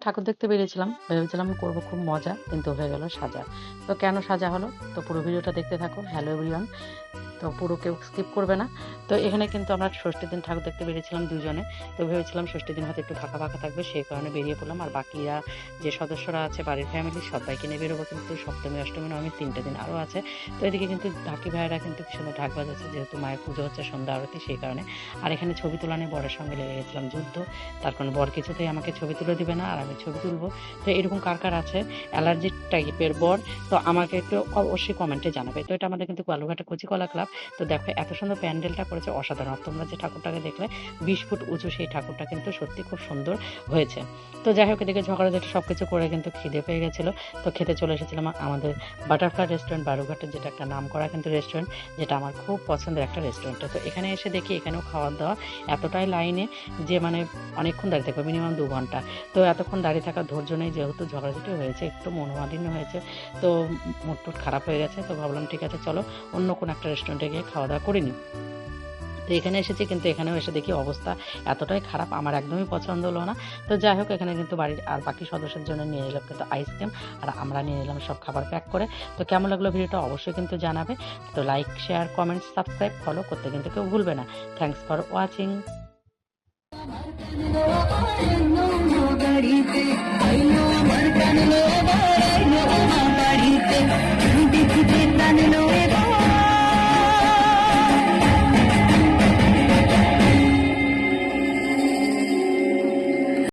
ঠাকুর দেখতে বেরিয়েছিলাম। ভেবেছিলাম করব খুব মজা, কিন্তু হয়ে গেল সাজা। তো কেন সাজা হলো? তো পুরো ভিডিওটা দেখতে থাকো। Hello everyone. তো পুরো কেউ স্কিপ করবে না। তো এখানে কিন্তু আমরা ষষ্ঠীর দিন ঠাকুর দেখতে বেরিয়েছিলাম ২ জনে। তো ভেবেছিলাম ষষ্ঠীর দিন হয়তো একটু ফাঁকা, ফাঁকা থাকবে, সেই কারণে বেরিয়ে পড়লাম। আর বাকিরা যে সদস্যরা আছে বাড়ির ফ্যামিলির সবাইকে নিয়ে বেরোবো, কিন্তু সপ্তমী, অষ্টমী, নবমী ৩ টে দিন আরও আছে। তো এদিকে কিন্তু ঢাকি ভাইয়েরা কিন্তু কি সুন্দর ঢাক বাজাচ্ছে, যেহেতু মায়ের পুজো হচ্ছে সন্ধ্যা আরতি, সেই কারণে। আর এখানে ছবি তোলা নিয়ে বরের সঙ্গে লেগে গেছিলাম যুদ্ধ। তার কারণ বর কিছুতেই আমাকে ছবি তুলে দিবে না, আর আমি ছবি তুলবো। তো এরকম কার, কার আছে অ্যালার্জিক টাইপের বর? তো আমাকে একটু অবশ্যই কমেন্টে জানাবে। তো এটা আমাদের কিন্তু বালুরঘাটের কচিকলা ক্লাব। তো দেখো এত সুন্দর প্যান্ডেলটা করেছে, অসাধারণ। আর তোমরা যে ঠাকুরটাকে দেখলে ২০ ফুট উঁচু, সেই ঠাকুরটা কিন্তু সত্যি খুব সুন্দর হয়েছে। তো যাই হোক, এদিকে ঝগড়াঝাটি সবকিছু করে কিন্তু খিদে পেয়ে গেছিল। তো খেতে চলে এসেছিলাম আমাদের বাটারফ্লাই রেস্টুরেন্ট বালুরঘাটের, যেটা একটা নামকরা কিন্তু রেস্টুরেন্ট, যেটা আমার খুব পছন্দের একটা রেস্টুরেন্টে। তো এখানে এসে দেখি এখানেও খাওয়ার দাওয়া এতটাই লাইনে যে মানে অনেকক্ষণ দাঁড়িয়ে থাকবে, মিনিমাম ২ ঘন্টা। তো এতক্ষণ দাঁড়িয়ে থাকার ধৈর্য নেই, যেহেতু ঝগড়াঝাটি হয়েছে, একটু মনোমালিন্য হয়েছে। তো মুড টুড খারাপ হয়ে গেছে। তো ভাবলাম ঠিক আছে চলো অন্য কোনো একটা রেস্টুরেন্টে গিয়ে খাওয়া দাওয়া করে নিই। তো এখানে এসেছি, কিন্তু এখানেও এসে দেখি অবস্থা এতটাই খারাপ, আমার একদমই পছন্দ হলো না। তো যাই হোক, এখানে কিন্তু বাড়ির আর বাকি সদস্যের জন্য নিয়ে নিলাম কিন্তু আইসক্রিম, আর আমরা নিয়ে নিলাম সব খাবার প্যাক করে। তো কেমন লাগলো ভিডিওটা অবশ্যই কিন্তু জানাবে। তো like, share, comment, subscribe, follow করতে কিন্তু কেউ ভুলবে না। Thanks for watching. গাড়িতে আইলো আমার কানলো